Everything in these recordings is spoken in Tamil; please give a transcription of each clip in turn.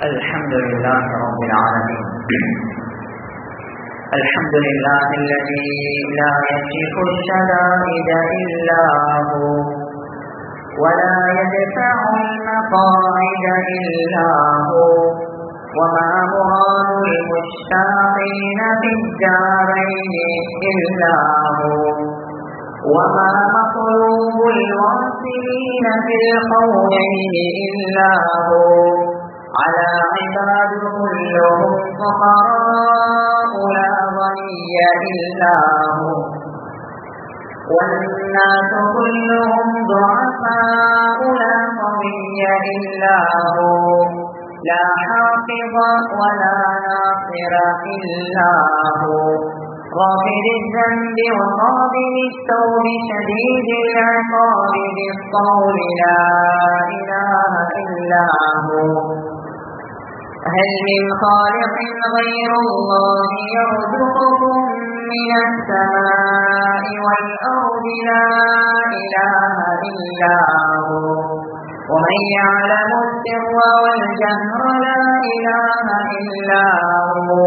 الحمد لله رب العالمين. الحمد لله الذي لا يكشف الشدائد إلا هو ولا يدفع المقاعد إلا هو وما مراد المشتاقين في الدارين إلا هو وما مطلوب الواصلين في القولين إلا هو على عباد كلهم فقراء لا غني إلا هو والناس كلهم ضعفاء لا قوي إلا هو لا حافظ ولا ناصر إلا هو غافر الذنب وقابل التوب شديد العقاب بالقول لا إله إلا هو هل من خالق غير الله يرزقكم من السماء والأرض لا إله إلا هو ومن يعلم السر والجهر لا إله إلا هو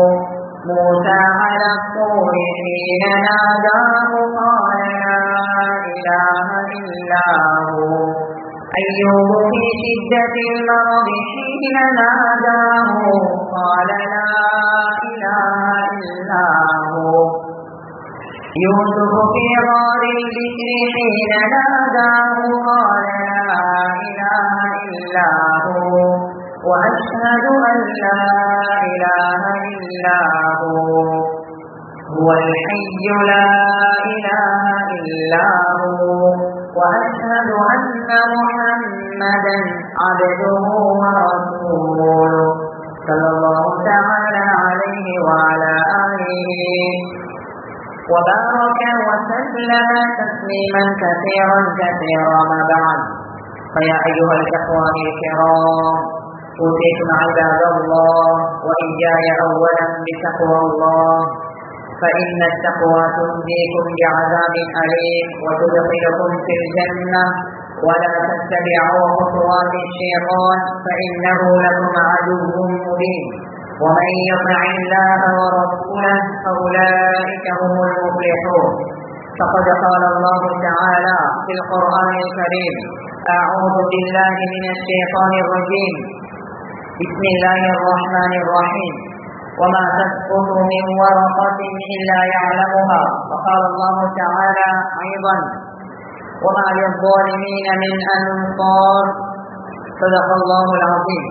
موسى على الطور حين ناداه قال لا إله إلا هو أيوب في شدة المرض حين ناداه قال لا إله إلا هو يوسف في غار البئر حين ناداه قال لا إله إلا هو وأشهد أن لا إله إلا هو الحي لا إله إلا هو وأشهد أن محمدا عبده ورسوله صلى الله تعالى عليه وعلى آله وبارك وسلم تسليما كثيرا كثيرا ما بعد فيا أيها الإخوان الكرام أوصيكم عباد الله وإياي أولا بتقوى الله فإن التقوى تنجيكم بعذاب أليم وتدخلكم في الجنة ولا تتبعوا خطوات الشيطان فإنه لكم عدو مبين ومن يطع الله ورسوله فأولئك هم المفلحون فقد قال الله تعالى في القرآن الكريم أعوذ بالله من الشيطان الرجيم بسم الله الرحمن الرحيم وما تسقط من ورقة إلا يعلمها وقال الله تعالى أيضا وما للظالمين من أنصار صدق الله العظيم.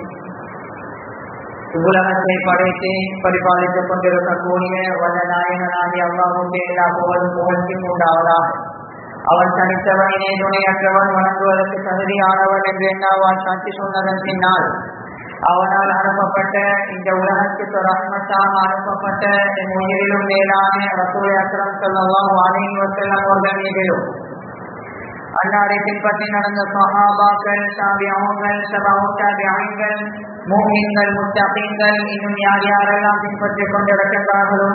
உலகத்தை படைத்து பரிபாலித்துக் கொண்டிருக்கக்கூடிய வல்லநாயகனாகிய அல்லாஹ்வுக்கு எல்லா புகழும் புகழ்ச்சியும் உண்டாவதாக. அவன் தனித்தவனே துணையற்றவன் வணங்குவதற்கு தகுதியானவன் என்று என்னாவால் சாட்சி சொன்னதன் பின்னால் அவனால் அனுப்பப்பட்ட இந்த உலகத்துக்கு ரஹ்மத்தாக அனுப்பப்பட்ட என் உயிரிலும் மேலான ரசூல் அக்ரம் ஸல்லல்லாஹு அலைஹி வஸல்லம் அவர்கள் மீதிலும் அன்னாரை பின்பற்றி நடந்த சஹாபாக்கள் தாபிஊன்கள் தபஉ தாபிஈன்கள் முஃமின்கள் முத்தகீன்கள் இன்னும் யார் யாரெல்லாம் பின்பற்றிக் கொண்டிருக்கின்றார்களோ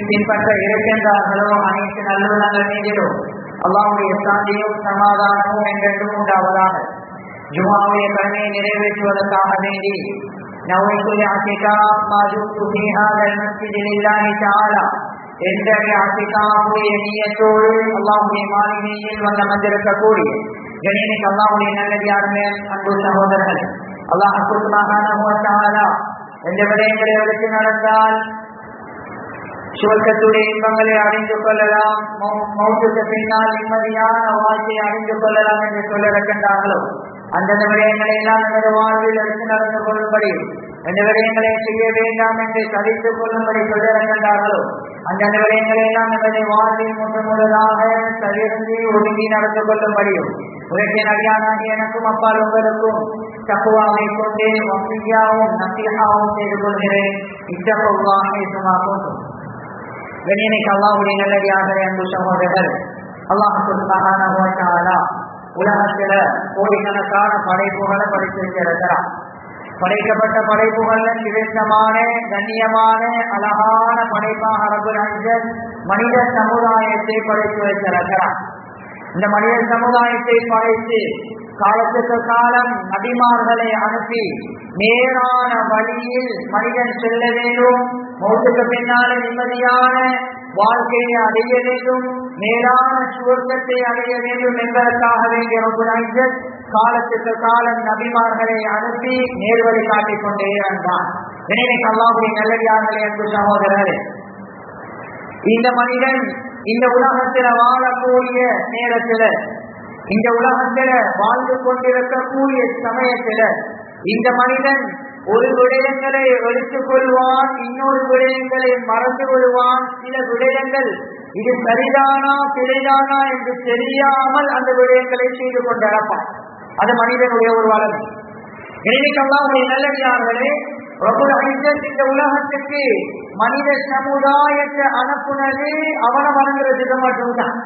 பின்பற்ற இருக்கின்றார்களோ அனைத்து நல்லுள்ளங்கள் மீதிலும் அல்லாஹ்வுடைய சாந்தியும் சமாதானமும் என்றென்றும் உண்டாவதாக. ஜும்ஆவுடைய கடமையை நிறைவேற்றுவதற்காக வேண்டி நவைத்துல் இஅ்திகாஃப் மாஜுத்து ஃபீ ஹாதல் மஸ்ஜித் லில்லாஹி தஆலா என்ற இஅ்திகாஃபுடைய நியத்தோடு அல்லாஹ்வுடைய மாளிகையில் வந்து அமர்ந்திருக்கக்கூடிய கண்ணியமிக்க அல்லாஹ்வுடைய நல்லடியார்களே, அன்பு சகோதரர்களே, அல்லாஹ் சுப்ஹானஹு வ தஆலா எந்த விடயங்களை எடுத்து நடந்தால் சுவர்க்கத்துடைய இன்பங்களை அறிந்து கொள்ளலாம், மௌத்துக்கு பின்னால் நிம்மதியான வாழ்க்கையை அறிந்து கொள்ளலாம் என்று சொல்லியிருக்கின்றார்களோ அந்தந்த விடயங்களை எல்லாம் நமது வாழ்வில் எடுத்து நடந்து கொள்ளும்படி, எந்த விடயங்களை செய்ய வேண்டாம் என்று தவித்துக் கொள்ளும்படி சொல்லியிருக்கின்றார்களோ அந்தந்த விடயங்களை எல்லாம் நமது வாழ்வில் முழுதாக தவிர்த்து ஒதுங்கி நடந்து கொள்ளும்படியும் உலகின் அடியானாகிய எனக்கும் அப்பால் உங்களுக்கும் தக்குவாவை கொண்டு வசியாவும் நசீஹாவும் செய்து கொள்கிறேன். இத்தகுவாக சுமாக்கும் கண்ணியமிக்க அல்லாஹ்வுடைய நல்லடியார்களே, அன்பு சகோதரர்கள், அல்லாஹ் சுப்ஹானஹு வ தஆலா உலகத்துல கோடிக்கணக்கான படைப்புகளை படைத்திருக்கிறார். படைக்கப்பட்ட படைப்புகள்ல சிறந்தமான கண்ணியமான அழகான படைப்பாக ரப்புல் இஸ்ஸத் மனித சமுதாயத்தை படைத்து வைத்திருக்கிறார். இந்த மனித சமுதாயத்தை படைத்து காலத்துக்கு காலம் நபிமார்களை அனுப்பி நேரான வழியில் மனிதன் செல்ல வேண்டும், மௌத்துக்கு பின்னாலே நிம்மதியான வாழ்க்கையை அடைய வேண்டும், மேலான சுவர்க்கத்தை அடைய வேண்டும் என்பதற்காக வேண்டிய ரப்புல் இஸ்ஸத் காலத்துக்கு காலம் நபிமார்களை அனுப்பி நேர்வழி காட்டிக் கொண்டே வந்தான். எனவே அல்லாஹ்வுடைய நல்லடியார்களே, அன்பு சகோதரர்களே, இந்த மனிதன் இந்த உலகத்துல வாழக்கூடிய நேரத்துல, இந்த உலகத்துல வாழ்ந்து கொண்டிருக்கக்கூடிய சமயத்துல இந்த மனிதன் ஒரு விடயங்களை எடுத்துக் கொள்வான், இன்னொரு விடயங்களை மறந்து கொள்வான். சில விடயங்கள் இது சரிதானா பிழைதானா என்று தெரியாமல் அந்த விடயங்களை செய்து கொண்டிருப்பான். அது மனிதனுடைய ஒரு வளர்ச்சி. எனவே அல்லாஹ்வுடைய நல்லடியார்களே, ரப்புல் இஸ்ஸத் இந்த உலகத்துக்கு மனித சமுதாயத்தை அனுப்புனது அவனை வணங்குறதுக்கு மட்டும்தான்,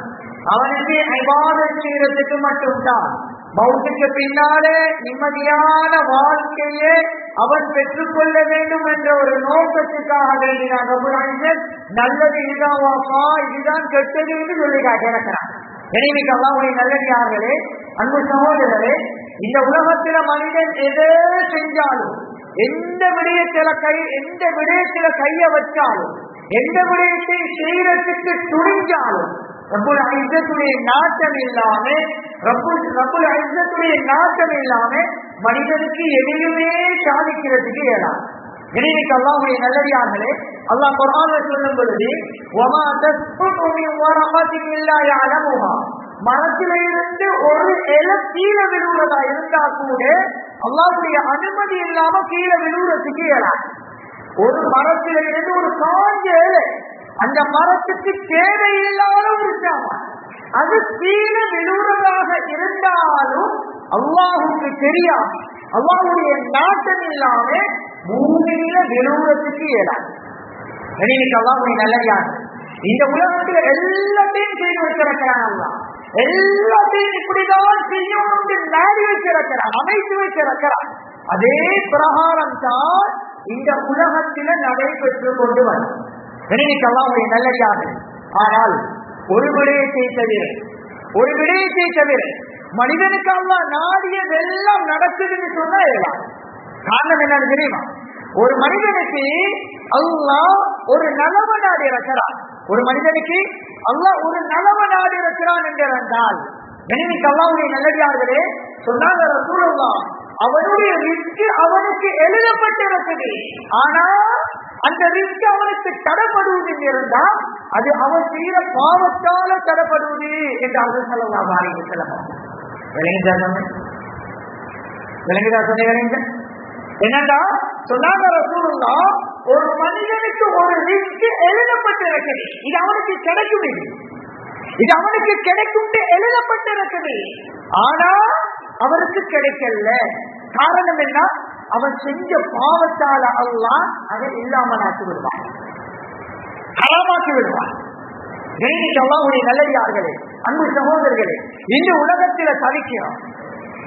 அவனுக்கு இபாதத் செய்யறதுக்கு மட்டும்தான். மௌத்துக்கு பின்னாலே நிம்மதியான வாழ்க்கையை அவன் பெற்றுக்கொள்ள வேண்டும் என்ற ஒரு நோக்கத்துக்காக வேண்டினான் ரப்புல் இஸ்ஸத். நல்லது இதுதான்ப்பா, இதுதான் கெட்டது என்று சொல்லி காட்டியிருக்கிறான். எனவே அல்லாஹ்வுடைய நல்லடியார்களே, அன்பு சகோதரர்களே, இந்த உலகத்தில மனிதன் எதை செஞ்சாலும், எந்த விடயத்தில கைய வச்சாலும், எந்த விடயத்தை செய்யறதுக்கு துணிஞ்சாலும் ரப்புல் இஸ்ஸத்துடைய நாட்டம் இல்லாம மனிதனுக்கு எதையுமே சாதிக்கிறதுக்கு இயலாது. எனவே அல்லாஹ்வுடைய நல்லடியார்களே, அல்லாஹ் குர்ஆன்ல சொல்லும் பொழுது வமா தஸ்புது மின் வரகத்தின் இல்லா யஅலமுஹா, மரத்திலிருந்து ஒரு இலை கீழே விழுவதா இருந்தா கூட அல்லாஹ்வுடைய அனுமதி இல்லாம கீழே விழுவதற்கு இயலாது. ஒரு மரத்திலிருந்து ஒரு காஞ்ச இலை, அந்த மரத்துக்கு தேவையில்லாத ஒரு சாமான், அது கீழே விழுவதாக இருந்தாலும் அல்லாஹுக்கு தெரியாது, அல்லாஹ்வுடைய நாட்டம் இல்லாம பூமியில விழுவதற்கு இயலாது. அல்லாஹ்வுடைய நல்லடியார் இந்த உலகத்துல எல்லாத்தையும் செய்து வச்சிருக்கிறான். அல்லாஹ் எல்லாத்தையும் இப்படிதான் செய்யணும் நாடி வச்சிருக்கிறான், அமைத்து வச்சிருக்கிறான். அதே பிரகாரம் தான் இந்த உலகத்தில நடைபெற்று கொண்டு வரும். அல்லாஹ்வுடைய நல்லடியார்கள், ஆனால் ஒரு விடயத்தை தவிர மனிதனுக்கு அல்லாஹ் நாடியதெல்லாம் நடக்குதுன்னு சொன்னா எல்லாம் காரணம் என்னன்னு தெரியுமா? ஒரு மனிதனுக்கு அல்லாஹ் ஒரு நலவ நாடு இருக்கிறான், ஒரு மனிதனுக்கு அல்லாஹ் ஒரு நலவ நாடு இருக்கிறான் என்றால் அல்லாஹ்வுடைய நல்லடியார்களே சொன்னாங்க ரசூலுல்லாஹ், அவனுடைய ரிஸ்க் அவனுக்கு எழுதப்பட்டிருக்குது. ஆனால் அந்த ரிஸ்க் அவனுக்கு தடப்படுவது இருந்தால் அது அவன் செய்த பாவத்தால தடப்படுவது என்று அவர்கள் ஸல்லல்லாஹு அலைஹி வஸல்லம் விளங்குதா? என்னடா சொன்னாங்க ரசூலுல்லாஹ், ஒரு மனிதனுக்கு ஒரு ரிஸ்க் எழுதப்பட்டிருக்குது, இது அவனுக்கு கிடைக்கும், இது அவனுக்கு கிடைக்கும் எழுதப்பட்டிருக்குது. ஆனா அவருக்கு கிடைக்கல. காரணம் என்ன? அவன் செஞ்ச பாவத்தால அல்லாஹ் அதை இல்லாமல் ஆக்கி விடுவான், ஹராமாக்கி விடுவான். அல்லாஹ்வுடைய நல்லடியார்களே, அன்பு சகோதரர்களே, இந்த உலகத்தில தவிக்கிறோம்.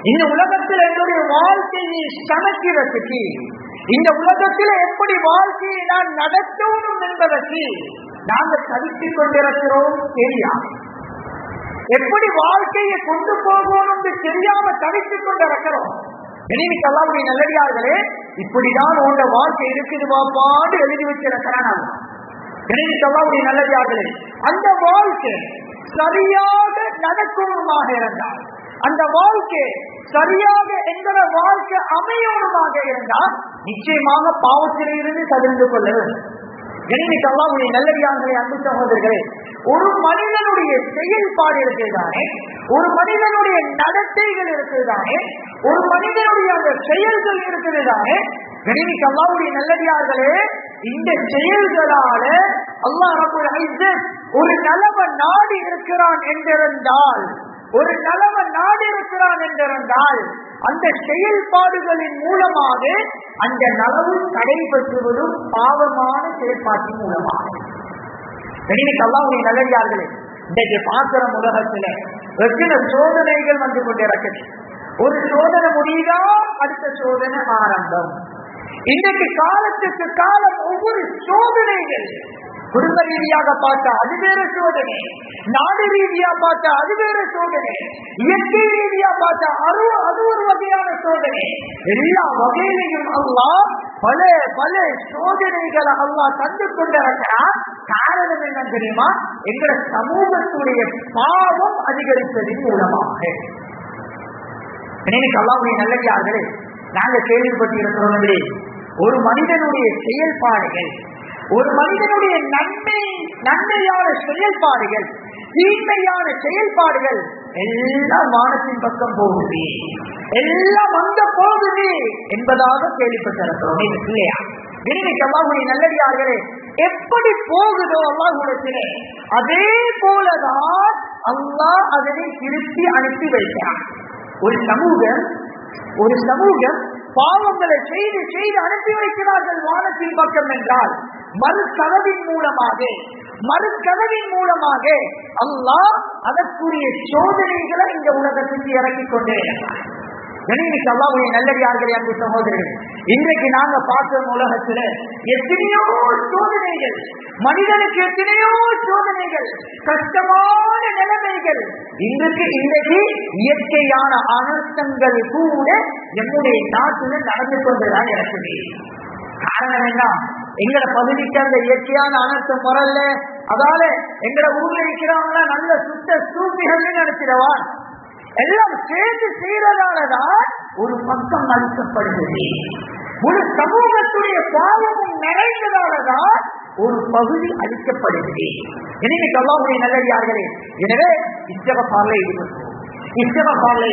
இந்த உலகத்தில் என்னுடைய வாழ்க்கையை சமைக்கிறதுக்கு, இந்த உலகத்தில் எப்படி வாழ்க்கையை நான் நடத்தணும் என்பதற்கு நாங்கள் தவித்துக் கொண்டிருக்கிறோம். தெரியாது எப்படி வாழ்க்கையை கொண்டு போகணும் தெரியாம தவித்துக் கொண்டிருக்கிறோம். எனவே அல்லாஹ்வுடைய நல்லடியார்களே, இப்படிதான் உங்க வாழ்க்கை இருக்குது பாப்பாண்டு எழுதி வச்சிருக்கிறான். எனவே அல்லாஹ்வுடைய நல்லடியார்களே, அந்த வாழ்க்கை சரியாக நடக்கணுமாக இருந்தால், அந்த வாழ்க்கை சரியாக எங்களோட வாழ்க்கை அமையணுமாக இருந்தால் நிச்சயமாக பாவத்திலே இருந்து தவிர்த்து கொள்ள வேண்டும். எனவே அல்லாஹ்வுடைய நல்லடியார்களே, அன்பு சகோதரர்களே, ஒரு மனிதனுடைய செயல்பாடு இருக்குதானே, ஒரு மனிதனுடைய நடத்தைகள் இருக்குதானே, ஒரு மனிதனுடைய அந்த செயல்கள் இருக்குதுதானே. எனவே அல்லாஹ்வுடைய நல்லடியார்களே, இந்த செயல்களால அல்லாஹ் ரப்பல் இஸ்ஸத் ஒரு நலவ நாடு இருக்கிறான் என்றிருந்தால், ஒரு நலவ நாடு இருக்கிறான் என்றிருந்தால் அந்த செயல்பாடுகளின் மூலமாக அந்த நலவு தடைபெற்றுவதும் பாவமான செயல்பாட்டின் மூலமாக. அல்லாஹ்வுடைய நல்லடியார்களே, இன்றைக்கு பார்க்கிற உலகத்துல எத்தனை சோதனைகள் வந்து கொண்டிருக்கிறது. ஒரு சோதனை முடியுதா, அடுத்த சோதனை ஆரம்பம். இன்றைக்கு காலத்துக்கு காலம் ஒவ்வொரு சோதனைகள் குடும்ப ரீதியாக பார்த்தா அது வேற சோதனை, நாடு ரீதியா பார்த்தா அது வேற சோதனை, இயற்கை ரீதியா பார்த்தா அது ஒரு வகையான சோதனை. எல்லா வகையிலையும் அல்லாஹ் பல பல சோதனைகளை அல்லாஹ் தந்து கொண்டிருக்கிறார். காரணம் என்ன தெரியுமா? எங்கள சமூகத்துடைய பாவம் அதிகரிப்பதன் மூலமாக. அல்லாஹ்வுடைய நல்லடியார்களே, நாங்கள் கேள்விப்பட்டிருக்கிறோம், ஒரு மனிதனுடைய செயல்பாடுகள், ஒரு மனிதனுடைய நன்மையான செயல்பாடுகள், தீமையான செயல்பாடுகள் எல்லாம் வானத்தின் பக்கம் போகுது, எல்லாம் அங்க போகுது என்பதாக கேள்விப்பட்டிருக்கிறோம் இல்லையா? இன்னைக்கு அல்லாஹ்வுடைய நல்லடியார்களே, எப்படி போகுதோ அல்லாஹ்விடத்திலே அதே போலதான் அல்லாஹ் அதனை திருப்பி அனுப்பி வைக்கிறான். ஒரு சமூகம் பாவங்களை செய்து செய்து அனுப்பி வைக்கிறார்கள் வானத்தின் பக்கம் என்றால் மறுகதவின் மூலமாக அல்லாஹ் அதற்குரிய சோதனைகளை இந்த உலகத்துக்கு இறக்கிக் கொண்டே இருக்கிறார். இன்னைக்கு அல்லாஹ்வுடைய நல்லடியார்களே, அன்பு சகோதரர்கள், இன்றைக்கு நாங்க பார்க்கும் உலகத்துல எத்தனையோ சோதனைகள், மனிதனுக்கு எத்தனையோ சோதனைகள், கஷ்டமான நிலைமைகள், இன்றைக்கு இயற்கையான அனர்த்தங்கள் கூட நம்முடைய நாட்டில் நடந்து கொண்டுதான் இருக்குது. காரணம் என்ன? எங்கட பகுதிக்கு அந்த இயற்கையான அனர்த்தம் வரல, அதால எங்கட ஊர்ல இருக்கிறவங்க நல்ல சுத்த சூப்பிகள் நினைச்சிடவான், எல்லாம் சேர்ந்து செய்யறதாலதான் ஒரு பக்கம் அளிக்கப்படுகிறது. ஒரு சமூகத்துடைய பாவமும் நிறைந்ததாலதான் ஒரு பகுதி அளிக்கப்படுகிறது. எனவே அல்லாஹ்வுடைய நல்லடியார்களே, எனவே இஸ்திக்ஃபார்ல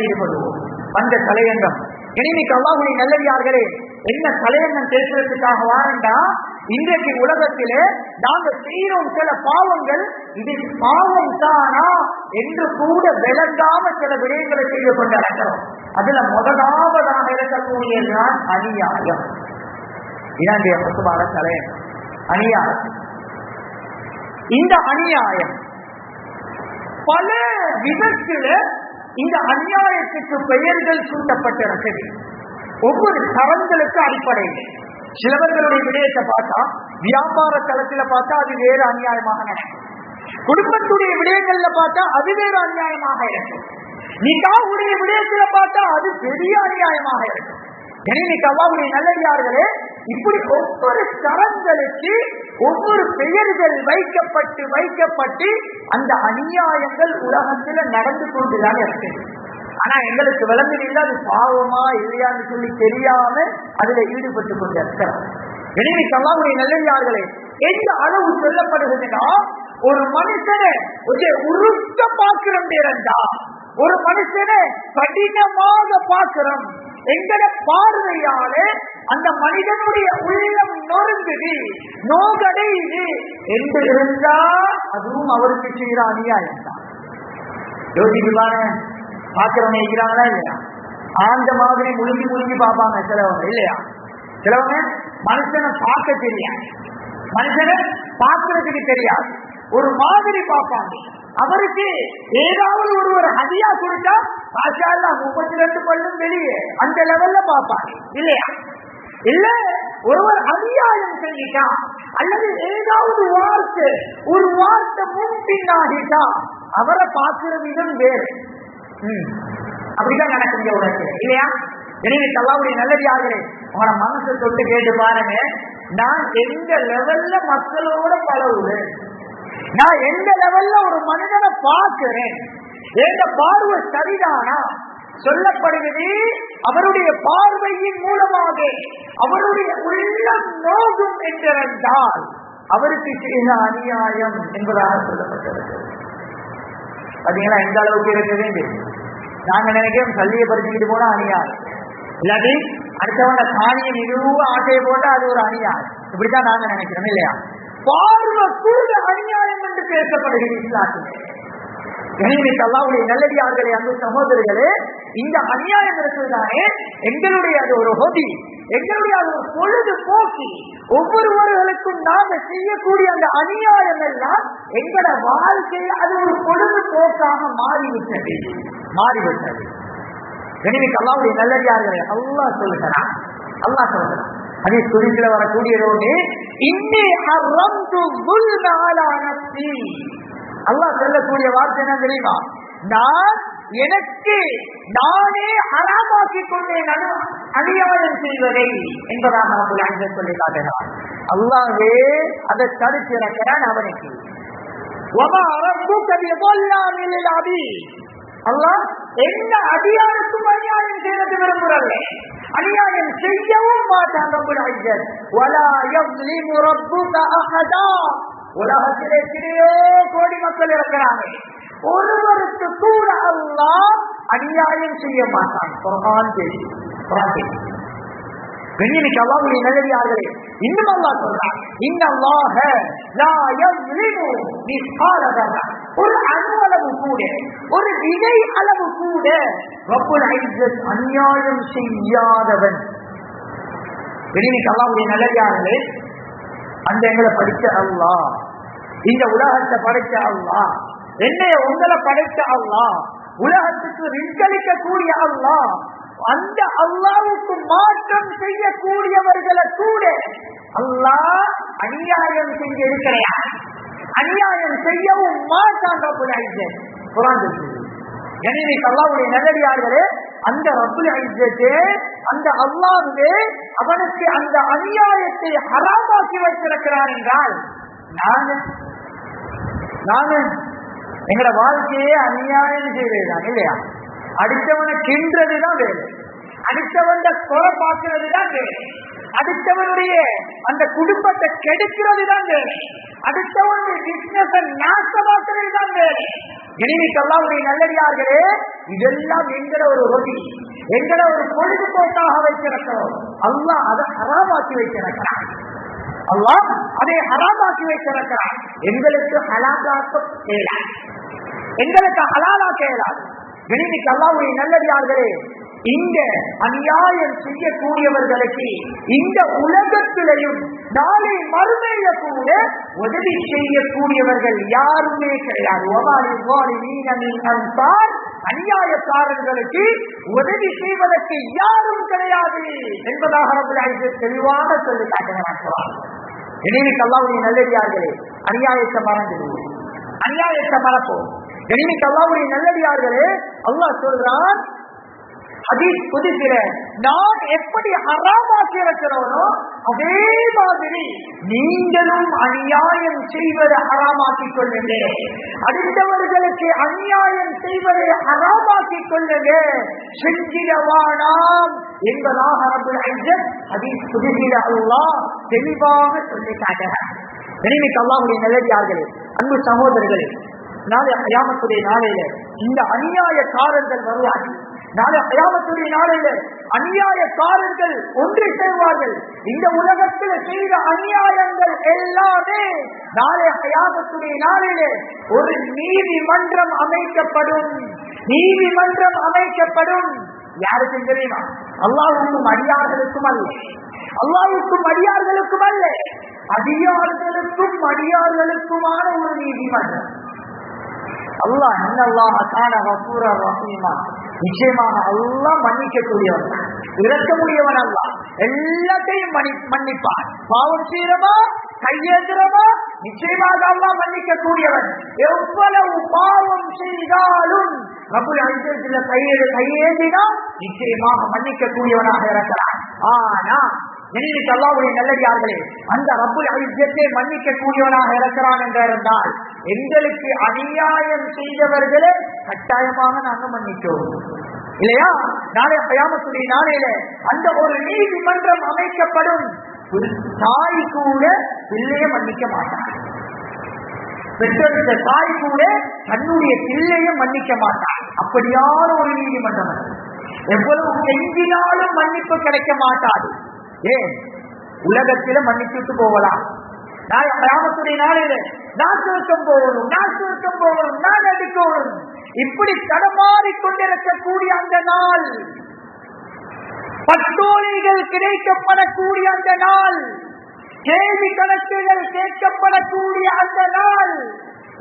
ஈடுபடுவோம். அந்த தலையங்கம் இன்னைக்கு அல்லாஹ்வுடைய நல்லடியார்களே, என்ன தலையங்கம் பேசுறதுக்காக வாரண்டா, இன்றைக்கு உலகத்திலே நாங்கள் செய்யறோம் சில பாவங்கள், இது பாவம் தானா என்று கூட விளங்காம சில விடயங்களை செய்து கொண்டிருக்கிறோம். அதுல முதலாவதாக இருக்கக்கூடியதுதான் அநியாயம். இதாண்டிய பசுமான தலையங்கம் அநியாயம். இந்த அநியாயம் பல விதத்துல இந்த அநியாயத்துக்கு பெயர்கள் சூட்டப்பட்டிருக்கிறது. ஒவ்வொரு தரங்களுக்கு அடிப்படையில் சிலவர்களுடைய விடயத்தை பார்த்தா, வியாபார தளத்துல பார்த்தா அது வேறு அநியாயமாக நடக்கும், குடும்பத்துடைய விடயங்கள்ல பார்த்தா அது வேறு அநியாயமாக இருக்கும், நிகாஹுடைய விடயத்துல பார்த்தா அது பெரிய அநியாயமாக இருக்கும். எனவே அல்லாஹ்வுடைய நல்லடியார்களே, இப்படி ஒவ்வொரு தரங்களுக்கு ஒவ்வொரு பெயர்கள் வைக்கப்பட்டு அந்த அநியாயங்கள் உலகத்துல நடந்து கொண்டுதான் இருக்கு. ஆனா எங்களுக்கு விளங்குதில்லை அது பாவமா இல்லையான்னு சொல்லி தெரியாம அதுல ஈடுபட்டு கொண்டிருக்கிறோம். எனவே அல்லாஹ்வுடைய நல்லடியார்களே, எந்த அளவு சொல்லப்படுகிறதுனா, ஒரு மனுஷனை உருக்க பார்க்கிறோம் இருந்தா, ஒரு மனுஷனை கடினமாக பார்க்கிறோம், எங்கட பார்வையால அந்த மனிதனுடைய உள்ளம் நொறுங்குது, நோகடையுது என்று இருந்தா அதுவும் அவருக்கு செய்கிற அநியாயம் தான். யோசிக்குவாங்க, பார்க்கிறவங்க இருக்கிறாங்களா இல்லையா? ஆந்த மாதிரி முழுங்கி பார்ப்பாங்க சிலவங்க இல்லையா? சிலவங்க மனுஷனை பார்க்க தெரியாது, மனுஷனை பார்க்கறதுக்கு தெரியாது, ஒரு மாதிரி பார்ப்பாங்க. அவருக்கு ஏதாவது ஒரு ஹதியா கொடுத்தா 32 பல்லும் வெளியே அந்த லெவல்ல பார்ப்பாங்க இல்லையா? இல்ல ஒருவர் அநியாயம் செஞ்சிட்டா அல்லது ஏதாவது ஒரு வார்த்தை முன்பின்னாகிட்டா அவரை பார்க்கிற விதம் வேறு. அப்படிதான் நடக்குங்க உலகத்துல இல்லையா? எனவே அல்லாஹ்வுடைய நல்லடியார்களே, உங்களோட மனசை தொட்டு கேட்டு பாருங்க, நான் எந்த லெவல்ல மக்களோட பழகுவேன், நான் எந்த லெவல்ல ஒரு மனிதனை பார்க்கிறேன், எந்த பார்வை சரிதானா? சொல்லப்படுகிறது, அவருடைய பார்வையின் மூலமாக அவருடைய உள்ளம் நோகும் என்றால் அவருக்கு செய்த அநியாயம் என்பதாக சொல்லப்பட்டிருக்கிறது. பாத்தீங்களா எந்த அளவுக்கு இருக்குது? நாங்க நினைக்கிறோம் கல்வியை படிச்சுக்கிட்டு போனா அநியாயம், இல்லாட்டி அடுத்தவங்க காணியை நிறுவ ஆசையை போட்டா அது ஒரு அநியாயம், இப்படித்தான் நாங்க நினைக்கிறோம் இல்லையா? பார்வை கூட அநியாயம் என்று பேசப்படுகிறது இஸ்லாத்திலே. எனவே அல்லாஹ்வுடைய நல்லடியார்களே, அன்பு சகோதரர்களே, இந்த அநியாயம் இருக்குதானே எங்களுடைய அது ஒரு ஹொபி, எங்களுடைய அது ஒரு பொழுதுபோக்கி, ஒவ்வொருவர்களுக்கும் நாம செய்யக்கூடிய அந்த அநியாயம் எல்லாம் எங்களோட வாழ்க்கையை அது ஒரு பொழுதுபோக்காக மாறிவிட்டது. எனவே அல்லாஹ்வுடைய நல்லடியார்களே, அல்லாஹ் சொல்லுகிறான் அது குறிப்பில வரக்கூடியதோடு இன்னி ஹர்ரம்து ظுல்ம அலா நஃப்ஸி. அல்லாஹ் சொல்லக்கூடிய வார்த்தை என்ன தெரியுமா? நான் எனக்கு நானே ஹராமாக்கிக் கொண்டேன் அநியாயம் செய்வதை என்பதாக ரப்புல் இஸ்ஸத் சொல்லி காட்டுகிறார். அல்லாஹ்வே அதை தடுத்திருக்கிறான் அவனுக்கு. வமா ரப்புக பிظல்லாமி லில் அபீத். அல்லாஹ் என்ன அடியாருக்கும் அநியாயம் செய்வது விரும்புகிறல்ல, அநியாயம் செய்யவும் மாட்டான் ரப்புல் இஸ்ஸத். வலா யஸ்லிமு ரப்புக அஹதா. உலகத்திலே எத்தனையோ கோடி மக்கள் இருக்கிறாங்க, ஒருவருக்கு கூட அல்லாஹ் அநியாயம் செய்ய மாட்டான். குர்ஆன் பேசி கண்ணியமிக்க அல்லாஹ்வுடைய நல்லடியார்களே, இன்னும் அல்லாஹ் சொல்றான், இன்னல்லாஹ லா யஸ்லிமு மிஸ்கால தர்ரா. ஒரு அணுவளவு கூட, ஒரு விதை அளவு கூட ரப்புல் இஸ்ஸத் அநியாயம் செய்யாதவன். கண்ணியமிக்க அல்லாஹ்வுடைய நல்லடியார்களே, அந்த எங்களை படிச்ச அல்லாஹ், இந்த உலகத்தை படைச்ச அல்லாஹ், என்னைய உங்களை படைச்ச அல்லாஹ், உலகத்துக்கு ரிஸ்களிக்க கூடிய அல்லாஹ், அந்த அல்லாஹ்வுக்கு மாற்றம் செய்யக்கூடியவர்களை கூட அல்லாஹ் அநியாயம் செஞ்சு இருக்கிறார். அநியாயம் செய்யவும் மாட்டான் ரப்புல் இஸ்ஸத். குர்ஆன் சொல்லுது. எனவே அல்லாஹ்வுடைய நல்லடியார்களே, அந்த ரப்புல் இஸ்ஸத் அந்த அல்லாஹ்வே அவனுக்கு அந்த அநியாயத்தை ஹராமாக்கி வைத்திருக்கிறான் என்றால், நானு எங்கட வாழ்க்கையே அநியாயம் செய்வதுதான் இல்லையா? அடுத்தவனை கின்றதுதான் வேலை, அடுத்தவன் குறை பார்க்கிறது தான் வேலை, அடுத்தவனுடைய அந்த குடும்பத்தை கெடுக்கிறது தான் வேலை, அடுத்தவனுடைய பிசினஸை நாசமாக்குறது தான் வேலை. எனவே அல்லாஹ்வுடைய நல்லடியார்களே, இதெல்லாம் எங்கட ஒரு ரொட்டி, எங்கட ஒரு பொழுதுபோக்காக வைத்திருக்கிறோம். அல்லாஹ் அதை ஹராமாக்கி வைத்திருக்கிறான். அல்லாஹ் அதை ஹராமாக்கி வைத்திருக்கிறான். எங்களுக்கு ஹலாலாக்க இயலாது, எங்களுக்கு ஹலாலாக்க இயலாது. கண்ணியமிக்க அல்லாஹ்வுடைய நல்லடியார்களே, இந்த அநியாயம் செய்யக்கூடியவர்களுக்கு இந்த உலகத்திலையும் நாளை மறுமையில கூட உதவி செய்யக்கூடியவர்கள் யாருமே கிடையாது. அநியாயக்காரர்களுக்கு உதவி செய்வதற்கு யாரும் கிடையாது என்பதாக ரப்புல் இஸ்ஸத் தெளிவாக சொல்லி காட்டுகிறார். கண்ணியமிக்க அல்லாஹ்வுடைய நல்லடியார்களே, அநியாயத்தை மறந்துடுவோம், அநியாயத்தை மறப்போம். கண்ணியமிக்க அல்லாஹ்வுடைய நல்லடியார்களே, அல்லாஹ் சொல்றான் ஹதீஸ் குதிசில, நான் எப்படி ஹராமாக்கி இருக்கிறோனோ அதே மாதிரி நீங்களும் அநியாயம் செய்வதை ஹராமாக்கிக் கொள்ளுங்க, அடுத்தவர்களுக்கு அநியாயம் செய்வதை ஹராமாக்கிக் கொள்ளுங்க, செஞ்சிடவானாம் என்பதாக ரப்புல் இஸ்ஸத் ஹதீஸ் குதிசில அல்லாஹ் தெளிவாக சொல்லி காட்டுகிறார். கண்ணியமிக்க அல்லாஹ்வுடைய நல்லடியார்களே, அன்பு சகோதரர்களே, நாளை கியாமத்துடைய நாளையில இந்த அநியாயக்காரர்கள் வருவார்கள். நாளை கியாமத்துடைய நாளையில அநியாயக்காரர்கள் ஒன்று சேர்வார்கள். இந்த உலகத்தில் செய்த அநியாயங்கள் எல்லாமே நாளை கியாமத்துடைய நாளில ஒரு நீதிமன்றம் அமைக்கப்படும். நீதிமன்றம் அமைக்கப்படும். யாருக்கு தெரியுமா? அல்லாஹ்வுக்கும் அடியார்களுக்கும் அல்ல, அல்லாஹ்வுக்கும் அடியார்களுக்கும் அல்ல, அடியார்களுக்கும் அடியார்களுக்குமான ஒரு நீதிமன்றம். அல்லாஹ் இன்னல்லாஹ கான கஃபூரா ரஹீமா, நிச்சயமாக அல்லாஹ் மன்னிக்கக்கூடியவன், இரக்கமுடையவன். அல்லாஹ் எல்லாத்தையும் மன்னிப்பான். பாவம் செய்யறமா, கையேந்திரமா, நிச்சயமாக அல்லாஹ் மன்னிக்கக்கூடியவன். எவ்வளவு பாவம் செய்தாலும் ரப்புல் இஸ்ஸத் கையேந்தினா நிச்சயமாக மன்னிக்கக்கூடியவனாக இருக்கிறான். ஆனா நினைவுக்கு அல்லாஹ்வுடைய நல்லடியார்களே, அந்த ரப்புல் இஸ்ஸத்தை மன்னிக்க கூடியவனாக இருக்கிறான் என்று இருந்தால் எங்களுக்கு அநியாயம் செய்தவர்களே கட்டாயமாக நாங்கள் மன்னிக்கிறோம் இல்லையா? நாளை கியாமத்துடைய நாளையில அந்த ஒரு நீதிமன்றம் அமைக்கப்படும். தாய் கூட பிள்ளையை மன்னிக்க மாட்டார், பெற்றெடுத்த தாய் கூட தன்னுடைய பிள்ளையை மன்னிக்க மாட்டார். அப்படியான ஒரு நீதிமன்றம். எவ்வளவு கெஞ்சினாலும் மன்னிப்பு கிடைக்க மாட்டாது. ஏன்? உலகத்தில மன்னிச்சுட்டு போகலாம், நாளை கியாமத்துடைய நாளையில நான் சுருக்கம் போகணும், நான் சுருக்கம் போகணும், நான் அடிக்கணும், இப்படி தடமாறிக்கொண்டிருக்கக்கூடிய அந்த நாள், பட்டோலிகள் கிடைக்கப்படக்கூடிய அந்த நாள், கேள்வி கணக்குகள் கேட்கப்படக்கூடிய அந்த நாள்,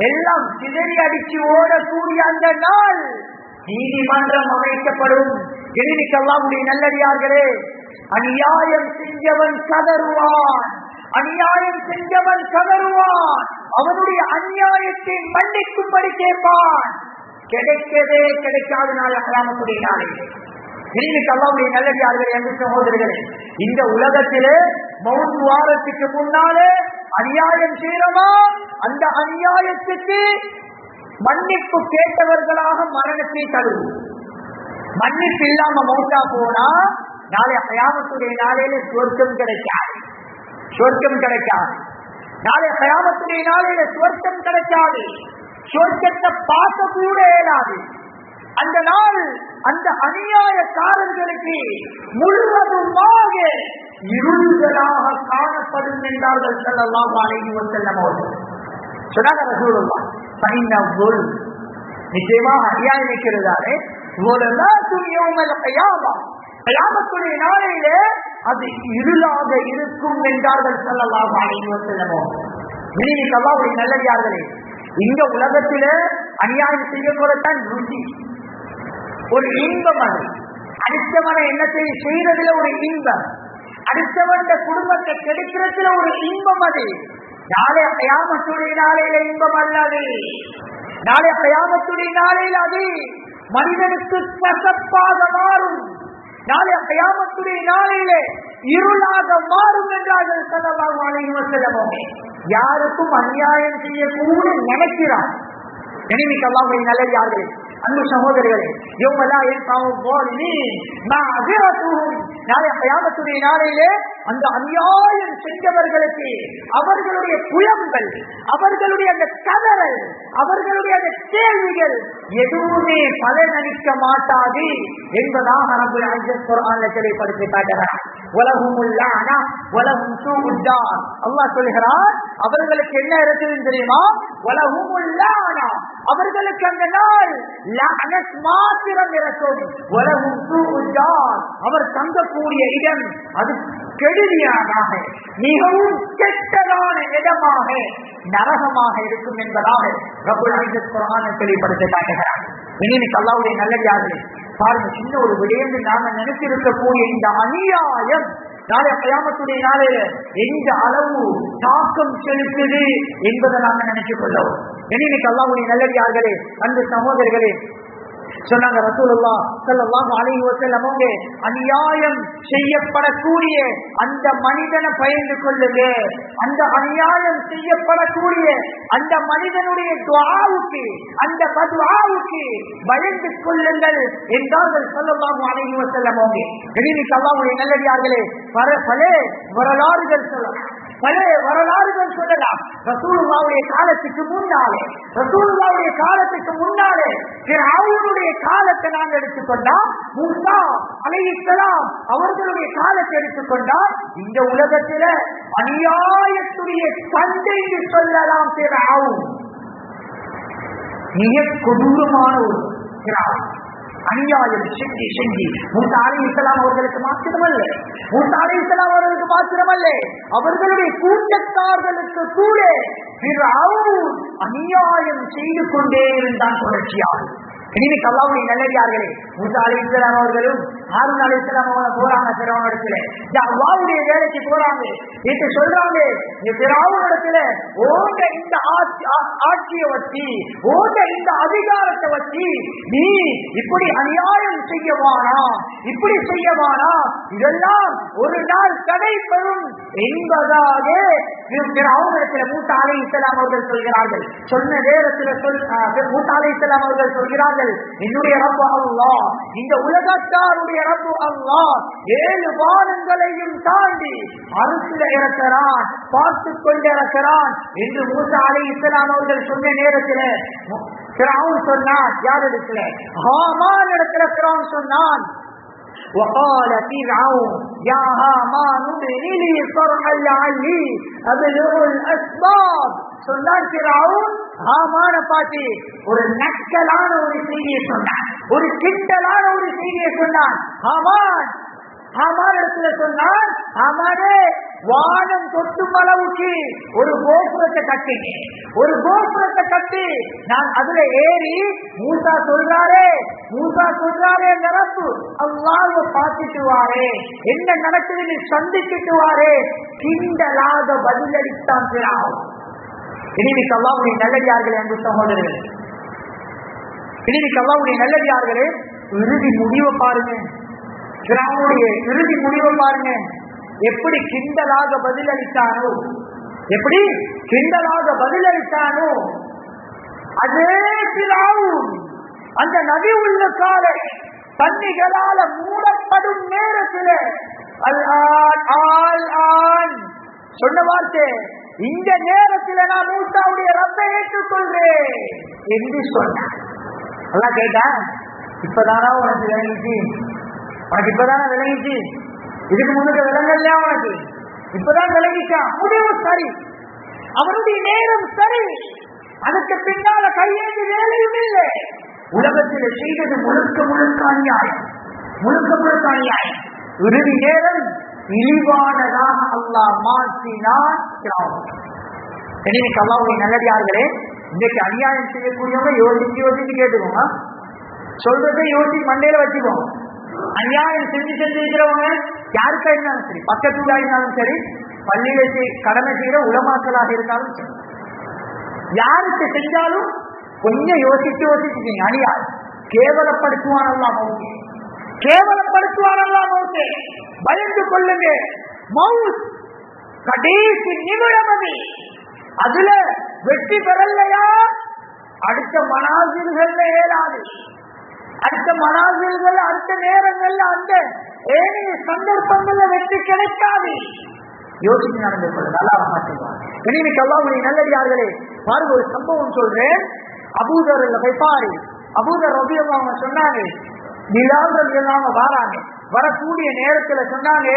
எல்லாம் சிதறி அடிச்சு ஓடக்கூடிய அந்த நாள் நீதிமன்றம் அமைக்கப்படும். அல்லாஹ்வுடைய நல்லடியார்களே, அநியாயம் செஞ்சவன் கதறுவான், அநியாயம் செஞ்சவன் கதறுவான், அவனுடைய அநியாயத்தை மன்னிக்கும்படி கேட்பான். கிடைக்கவே கிடைக்காத நாள் கியாமத்துடைய நாளிலே. இன்னைக்கு அல்லாஹ்வுடைய நல்லடியார்களே, அன்பு சகோதரர்களே, இந்த உலகத்திலே மவுத் வாரத்துக்கு முன்னாலே அநியாயம் செய்யறவா அந்த அநியாயத்துக்கு மன்னிப்பு கேட்டவர்களாக மரணத்தை தருவோம். மன்னிப்பு இல்லாம மௌத்தா போனா நாளை கியாமத்துடைய நாளையில சொர்க்கம் கிடைக்காது, சொர்க்கம் கிடைக்காது. நாளை கியாமத்துடைய நாளையில சொர்க்கம் கிடைக்காது, சொர்க்கத்தை பார்க்க கூட இயலாது. அந்த நாள் அந்த அநியாயக்காரர்களுக்கு முழுவதுமாக இருள்களாக காணப்படும் என்றார்கள் ஸல்லல்லாஹு அலைஹி வஸல்லம் அவர்கள். சொன்னாங்க ரசூலுல்லாஹ், ஃபைன்னல் நிச்சயமாக அநியாயம் இருக்கிறதாலே கியாமத்துடைய நாளையிலே அது இருளாக இருக்கும் என்றார்கள் ஸல்லல்லாஹு அலைஹி வஸல்லம் அவர்கள். இன்னைக்கு அல்லாஹ்வுடைய நல்லடியார்களே, இந்த உலகத்திலே அநியாயம் செய்யக்கூடத்தான் ருசி, ஒரு இன்பம். அது அடுத்தவனை என்னத்தை செய்யறதுல ஒரு இன்பம், அடுத்தவன் குடும்பத்தை கெடுக்கிறதுல ஒரு இன்பம். அது நாளை கியாமத்துடைய நாளையில இன்பம் அல்லது, நாளை கியாமத்துடைய நாளையில் அது மனிதனுக்கு கசப்பாக மாறும். நாளை கியாமத்துடைய நாளையிலே இருளாக மாறும் என்றார்கள் ஸல்லல்லாஹு அலைஹி வஸல்லம். யாருக்கும் அநியாயம் செய்யக்கூட நினைக்கிறார். எனவே அல்லாஹ்வுடைய நல்லடியார்களே, அன்பு சகோதரர்களே, நாளை கியாமத்துடைய நாளையிலே அந்த அநியாயம் செஞ்சவர்களுக்கு அவர்களுடைய புலம்பல், அவர்களுடைய அந்த கதறல், அவர்களுடைய அந்த கேள்விகள் எதுவுமே பலனளிக்க மாட்டாது என்பதாக ரப்பல் இஸ்ஸத் குர்ஆன்ல தெளிவுபடுத்தி காட்டுகிறார். வலஹுமுல் லஅனா வலஹும் சூஉத் தார். அல்லாஹ் சொல்கிறார், அவர்களுக்கு என்ன இருக்குன்னு தெரியுமா? வலஹுமுல் லஅனா, அவர்களுக்கு அந்த நாள் லஅனத் மாத்திரம் இருக்கும். வலஹும் சூஉத் தார், அவர் தங்கக்கூடிய இடம் அது கெடுதியானாக, மிகவும் கெட்டதான இடமாக, நரகமாக இருக்கும் என்பதாக ரப்பல் இஸ்ஸத் குர்ஆனை தெளிவுபடுத்தி காட்டுகிறார். இன்னைக்கு அல்லாஹ்வுடைய நல்லடியார்களே, பாருங்க, சின்ன ஒரு விடயம் நாம நினைச்சிருக்கக்கூடிய இந்த அநியாயம் நாளை கியாமத்துடைய நாளையில எந்த அளவு தாக்கம் செலுத்துது என்பதை நாம நினைச்சுக் கொள்ளவும். இன்னைக்கு அல்லாஹ்வுடைய நல்லடியார்களே, அன்பு சகோதரர்களே, சொன்னாங்க ரசூலுல்லாஹ் ஸல்லல்லாஹு அலைஹி வஸல்லம், அநியாயம் செய்யப்படக்கூடிய அந்த மனிதனை பயந்து கொள்ளுங்க, அந்த அநியாயம் செய்யப்படக்கூடிய அந்த மனிதனுடைய துஆவுக்கு, அந்த பதுஆவுக்கு பயந்து கொள்ளுங்கள் என்றார்கள் ஸல்லல்லாஹு அலைஹி வஸல்லம். இன்னைக்கு அல்லாஹ்வுடைய நல்லடியார்களே, பல வரலாறுகள் சொல்லலாம், பல வரலாறுகள் சொல்லலாம். ரசூலுல்லாஹ்வுடைய காலத்துக்கு முன்னாலே, ரசூலுல்லாஹ்வுடைய காலத்துக்கு முன்னாலே ஃபிரௌனுடைய காலத்தை நாங்கள் எடுத்துக்கொண்டா, மூசா அலைஹிஸ்ஸலாம் அவர்களுடைய காலத்தை எடுத்துக்கொண்டா, இந்த உலகத்தில அநியாயத்துடைய தந்தை என்று சொல்லலாம் ஃபிரௌன். மிக கொடூரமான ஒரு ஃபிரௌன். அநியாயம் செஞ்சு செஞ்சு மூசா அலைஹிஸ்ஸலாம் அவர்களுக்கு மாத்திரமல்ல, மூசா அலைஹிஸ்ஸலாம் அவர்களுக்கு மாத்திரமல்ல, அவர்களுடைய கூட்டத்தார்களுக்கு கூட ஃபிரௌன் அநியாயம் செய்து கொண்டே இருந்தான் தொடர்ச்சியாக. இன்னைக்கு அல்லாஹ்வுடைய நல்லடியார்களே, மூசா அலைஹிஸ்ஸலாம் அவர்களும் ஹாரூன் அலைஹிஸ்ஸலாம் அவர்கள் போறாங்க ஃபிரௌனிடத்துல, அல்லாஹ்வுடைய வேலைக்கு போறாங்க. இது சொல்றாங்க, ஃபிரௌனிடத்துல ஓட இந்த ஆட்சியை வச்சு, ஓட இந்த அதிகாரத்தை வச்சு நீ இப்படி அநியாயம் செய்யவானா, இப்படி செய்யவானா, இதெல்லாம் ஒரு நாள் தடைபெறும் என்பதாக ஃபிரௌனிடத்துல மூசா அலைஹிஸ்ஸலாம் அவர்கள் சொல்கிறார்கள். சொன்ன நேரத்தில் மூசா அலைஹிஸ்ஸலாம் அவர்கள் சொல்கிறார்கள், என்னுடைய ரப்பு அல்லாஹ், இந்த உலகத்தாருடைய ரப்பு அல்லாஹ் 7 வானங்களையும் தாண்டி அரசுல இருக்கிறான், பார்த்து கொண்டு இருக்கிறான் என்று மூசா அலைஹிஸ்ஸலாம் அவர்கள் சொன்ன நேரத்தில் ஃபிரௌன் சொன்னான், யார் இடத்துல? ஹாமான் இடத்துல ஃபிரௌன் சொன்னான். وقال فرعون يا هامان ابن لي صرحا لعلي أبلغ الأسباب. சொன்னான் ஃபிரௌன் ஹாமான பார்த்து ஒரு நக்கலான ஒரு செய்தியை சொன்னான், ஒரு கிண்டலான ஒரு செய்தியை சொன்னான். ஹாமான், ஹாமான் இடத்துல சொன்னான், ஹாமானே வானம் தொட்டும் அளவுக்கு ஒரு கோபுரத்தை கட்டிங்க, ஒரு கோபுரத்தை கட்டி நான் அதுல ஏறி மூசா சொல்றாரே நிரப்பு அல்லாஹ்வை பார்த்துட்டு வாரே, என்ன நடக்குதுன்னு சந்திச்சுட்டு வாரே. கிண்டலாக பதிலளித்தான் பிராவுன். இன்னைக்கு அல்லாஹ்வுடைய நல்லடியார்களே, அன்பு சகோதரர்களே, இன்னைக்கு அல்லாஹ்வுடைய நல்லடியார்களே, இறுதி முடிவை பாருங்க. பிராவுனுடைய இறுதி முடிவை பாருங்க. எப்படி கிண்டலாக பதிலளித்தானோ, எப்படி கிண்டலாக பதிலளித்தானோ அதே பிராவுன் அந்த நபி உள்ள காலை தண்ணிகளால மூடப்படும் நேரத்தில் சொன்ன வார்த்தை, இந்த நேரத்தில் நான் மூசாவுடைய ரப்பை ஏற்றுக்கொள்றேன் என்று சொன்னான். எல்லாம் கேட்டா, இப்பதானா உனக்கு விளங்கிச்சு, உனக்கு இப்பதானே விளங்கிச்சு, இதுக்கு முன்னுக்கு விளங்கலையா உனக்கு, இப்பதான் விளங்கிச்சான். முடிவு சரி, அவருடைய நேரம் சரி, அதுக்கு பின்னால கையேந்து வேலையும் இல்லை. உலகத்தில் செய்தது முழுக்க முழுக்க அநியாயம், முழுக்க முழுக்க அநியாயம். இறுதி நேரம் இழிவானதாக அல்லாஹ் மாற்றினான். அல்லாஹ்வுடைய நல்லடியார்களே, இன்றைக்கு அநியாயம் செய்யக்கூடியவங்க யோசிச்சு கேட்டுக்கோங்க, சொல்றதை யோசி மண்டையில வச்சுக்கோங்க. அநியாயம் செஞ்சிருக்கிறவங்க யாருக்கா இருந்தாலும் சரி, பக்கத்துல இருந்தாலும் சரி, பள்ளியில கடமை செய்யற உலமாக்களாக இருந்தாலும் சரி, யாருக்கு செஞ்சாலும் கொஞ்சம் யோசிச்சுக்கீங்க. அநியாயம் கேவலப்படுத்துவானல்லாம் மௌத்தே, கேவலப்படுத்துவானல்லாம் மௌத்தே. பயந்து கொள்ளுங்க, மவுத் கடைசி நிமிடம் அது. அதுல வெற்றி பெறலையா அடுத்த மனாசில்கள்ல ஏறாது, அடுத்த மனாசில்கள் அடுத்த நேரங்கள்ல அந்த ஏனைய சந்தர்ப்பங்கள்ல வெற்றி கிடைக்காது. யோசிச்சு நடந்து கொள்ள நல்லா மாற்றுவாங்க. இன்னைக்கு அல்லாஹ்வுடைய நல்லடியார்களே, பாருங்க ஒரு சம்பவம் சொல்றேன். அபூதர் கைஃபாரி, அபூதர் ரலியல்லாஹு அன்ஹு சொன்னாங்க, பிலால் ரலியல்லாஹு அன்ஹு வராங்க, வரக்கூடிய நேரத்துல சொன்னாங்க,